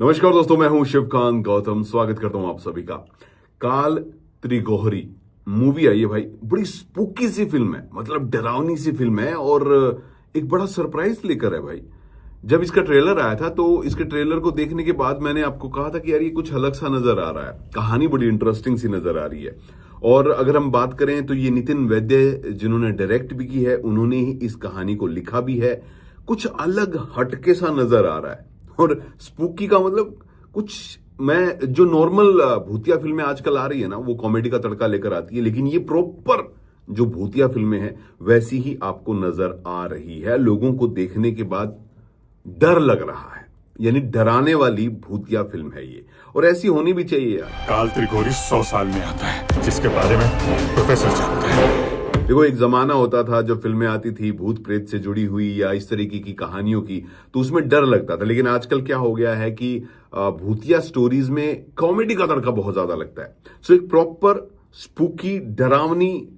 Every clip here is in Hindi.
नमस्कार दोस्तों, मैं हूं शिवकांत गौतम। स्वागत करता हूं आप सभी का। काल त्रिगोहरी मूवी आई है भाई। बड़ी स्पूकी सी फिल्म है, मतलब डरावनी सी फिल्म है और एक बड़ा सरप्राइज लेकर है भाई। जब इसका ट्रेलर आया था तो इसके ट्रेलर को देखने के बाद मैंने आपको कहा था कि यार ये कुछ अलग सा नजर आ रहा है, कहानी बड़ी इंटरेस्टिंग सी नजर आ रही है। और अगर हम बात करें तो ये नितिन वैद्य जिन्होंने डायरेक्ट भी की है, उन्होंने ही इस कहानी को लिखा भी है। कुछ अलग हटके सा नजर आ रहा है और स्पूकी का मतलब कुछ, मैं जो नॉर्मल भूतिया फिल्में आजकल आ रही है ना, वो कॉमेडी का तड़का लेकर आती है, लेकिन ये प्रॉपर जो भूतिया फिल्में हैं वैसी ही आपको नजर आ रही है। लोगों को देखने के बाद डर लग रहा है, यानी डराने वाली भूतिया फिल्म है ये, और ऐसी होनी भी चाहिए यार। काल त्रिगोरी 100 साल में आता है, जिसके बारे में प्रोफेसर जानते हैं। देखो, एक जमाना होता था जब फिल्में आती थी भूत प्रेत से जुड़ी हुई या इस तरीके की कहानियों की, तो उसमें डर लगता था। लेकिन आजकल क्या हो गया है कि भूतिया स्टोरीज में कॉमेडी का तड़का बहुत ज्यादा लगता है। सो एक प्रॉपर स्पूकी, डरावनी,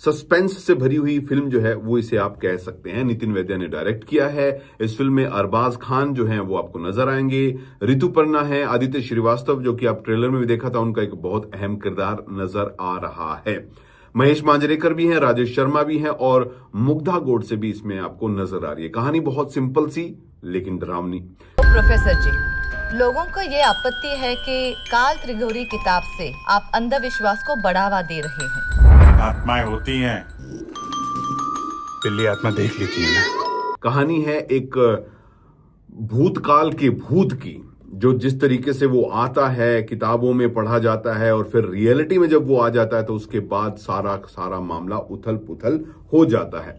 सस्पेंस से भरी हुई फिल्म जो है वो इसे आप कह सकते हैं। नितिन वैद्य ने डायरेक्ट किया है। इस फिल्म में अरबाज खान जो हैं वो आपको नजर आएंगे, ऋतुपर्णा है, आदित्य श्रीवास्तव जो कि आप ट्रेलर में भी देखा था, उनका एक बहुत अहम किरदार नजर आ रहा है। महेश मांजरेकर भी हैं, राजेश शर्मा भी हैं और मुग्धा गोडसे भी इसमें आपको नजर आ रही है। कहानी बहुत सिंपल सी लेकिन डरावनी। प्रोफेसर जी, लोगों को ये आपत्ति है कि काल त्रिगोरी किताब से आप अंधविश्वास को बढ़ावा दे रहे हैं। आत्माएं होती हैं, बिल्ली आत्मा देख लेती है ना। कहानी है एक भूतकाल के भूत की, जो जिस तरीके से वो आता है, किताबों में पढ़ा जाता है और फिर रियलिटी में जब वो आ जाता है तो उसके बाद सारा मामला उथल पुथल हो जाता है।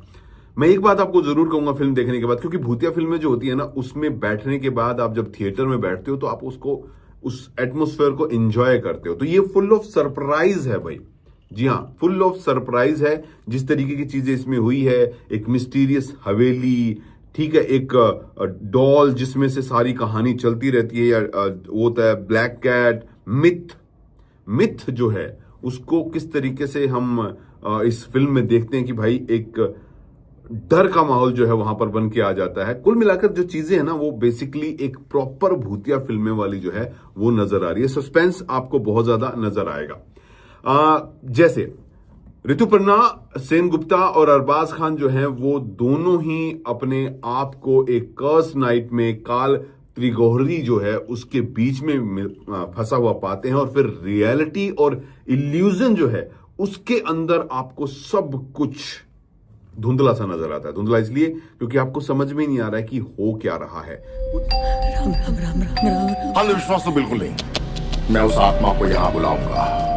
मैं एक बात आपको जरूर कहूंगा फिल्म देखने के बाद, क्योंकि भूतिया फिल्में जो होती है ना, उसमें बैठने के बाद आप जब थिएटर में बैठते हो तो आप उसको, उस एटमोस्फेयर को एंजॉय करते हो। तो ये फुल ऑफ सरप्राइज है भाई। जी हाँ, फुल ऑफ सरप्राइज है। जिस तरीके की चीजें इसमें हुई है, एक मिस्टीरियस हवेली, ठीक है, एक डॉल जिसमें से सारी कहानी चलती रहती है, या वो होता है ब्लैक कैट, मिथ जो है उसको किस तरीके से हम इस फिल्म में देखते हैं कि भाई एक डर का माहौल जो है वहां पर बन के आ जाता है। कुल मिलाकर जो चीजें हैं ना, वो बेसिकली एक प्रॉपर भूतिया फिल्में वाली जो है वो नजर आ रही है। सस्पेंस आपको बहुत ज्यादा नजर आएगा। जैसे ऋतुपर्णा सेनगुप्ता और अरबाज खान जो हैं वो दोनों ही अपने आप को एक कर्स नाइट में, काल त्रिगोहरी जो है उसके बीच में फंसा हुआ पाते हैं, और फिर रियलिटी और इल्यूजन जो है उसके अंदर आपको सब कुछ धुंधला सा नजर आता है। धुंधला इसलिए क्योंकि आपको समझ में नहीं आ रहा है कि हो क्या रहा है। राम राम राम राम राम। अंधविश्वास तो बिल्कुल नहीं। मैं उस आत्मा को यहां बुलाऊंगा।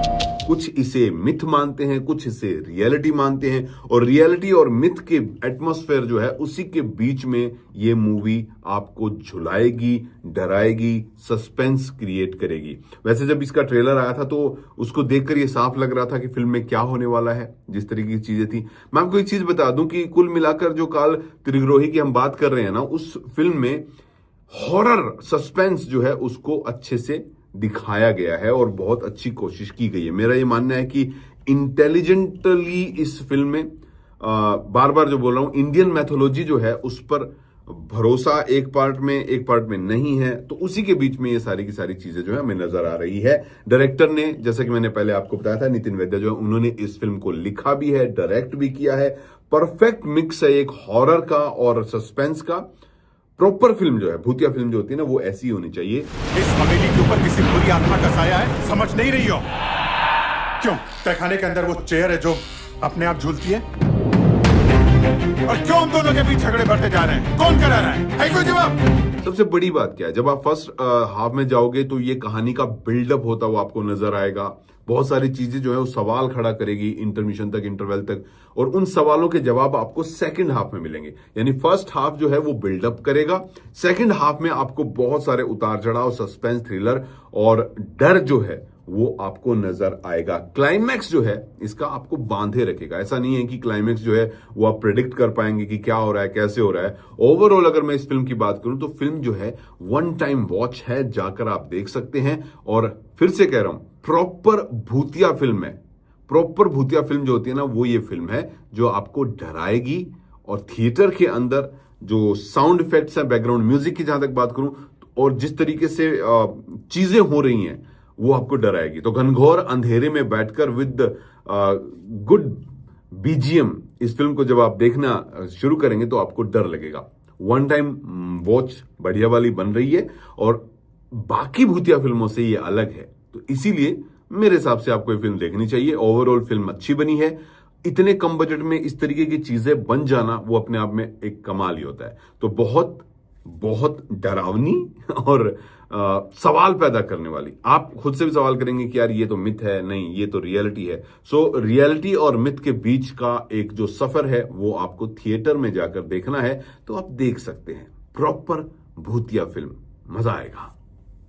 कुछ इसे मिथ मानते हैं, कुछ इसे रियलिटी मानते हैं, और रियलिटी और मिथ के एटमॉस्फेयर जो है उसी के बीच में ये मूवी आपको झुलाएगी, डराएगी, सस्पेंस क्रिएट करेगी। वैसे जब इसका ट्रेलर आया था तो उसको देखकर ये साफ लग रहा था कि फिल्म में क्या होने वाला है, जिस तरीके की चीजें थी। मैं आपको एक चीज बता दूं कि कुल मिलाकर जो काल त्रिगोहरी की हम बात कर रहे हैं ना, उस फिल्म में हॉरर सस्पेंस जो है उसको अच्छे से दिखाया गया है और बहुत अच्छी कोशिश की गई है। मेरा ये मानना है कि इंटेलिजेंटली इस फिल्म में, बार बार जो बोल रहा हूं, इंडियन मैथोलॉजी जो है उस पर भरोसा एक पार्ट में नहीं है, तो उसी के बीच में ये सारी की सारी चीजें जो है हमें नजर आ रही है। डायरेक्टर ने, जैसा कि मैंने पहले आपको बताया था, नितिन वैद्य जो है उन्होंने इस फिल्म को लिखा भी है, डायरेक्ट भी किया है। परफेक्ट मिक्स है एक हॉरर का और सस्पेंस का। प्रॉपर फिल्म जो है, भूतिया फिल्म जो होती है ना, वो ऐसी होनी चाहिए। इस हवेली के ऊपर किसी बुरी आत्मा का साया है, समझ नहीं रही हो? क्यों तहखाने के अंदर वो चेयर है जो अपने आप झूलती है? और क्यों हम दोनों के बीच झगड़े बढ़ते जा रहे हैं? कौन करा रहा है कोई जवाब? सबसे बड़ी बात क्या है, जब आप फर्स्ट हाफ में जाओगे तो ये कहानी का बिल्डअप होता हुआ आपको नजर आएगा। बहुत सारी चीजें जो है वो सवाल खड़ा करेगी इंटरमिशन तक, इंटरवल तक, और उन सवालों के जवाब आपको सेकंड हाफ में मिलेंगे। यानी फर्स्ट हाफ जो है वो बिल्डअप करेगा, सेकंड हाफ में आपको बहुत सारे उतार चढ़ाव, सस्पेंस, थ्रिलर और डर जो है वो आपको नजर आएगा। क्लाइमैक्स जो है इसका आपको बांधे रखेगा। ऐसा नहीं है कि क्लाइमैक्स जो है वो आप प्रेडिक्ट कर पाएंगे कि क्या हो रहा है, कैसे हो रहा है। ओवरऑल अगर मैं इस फिल्म की बात करूं तो फिल्म जो है वन टाइम वॉच है, जाकर आप देख सकते हैं। और फिर से कह रहा हूं, प्रॉपर भूतिया फिल्म है। प्रॉपर भूतिया फिल्म जो होती है ना, वो ये फिल्म है जो आपको डराएगी। और थिएटर के अंदर जो साउंड इफेक्ट्स हैं, बैकग्राउंड म्यूजिक की जहां तक बात करूं, तो और जिस तरीके से चीजें हो रही हैं वो आपको डराएगी। तो घनघोर अंधेरे में बैठकर विद गुड बीजीएम इस फिल्म को जब आप देखना शुरू करेंगे तो आपको डर लगेगा। वन टाइम वॉच बढ़िया वाली बन रही है और बाकी भूतिया फिल्मों से ये अलग है, तो इसीलिए मेरे हिसाब से आपको ये फिल्म देखनी चाहिए। ओवरऑल फिल्म अच्छी बनी है। इतने कम बजट में इस तरीके की चीजें बन जाना वो अपने आप में एक कमाल ही होता है। तो बहुत बहुत डरावनी और सवाल पैदा करने वाली, आप खुद से भी सवाल करेंगे कि यार ये तो मिथ है, नहीं ये तो रियलिटी है। सो रियलिटी और मिथ के बीच का एक जो सफर है वो आपको थिएटर में जाकर देखना है, तो आप देख सकते हैं। प्रॉपर भूतिया फिल्म, मजा आएगा।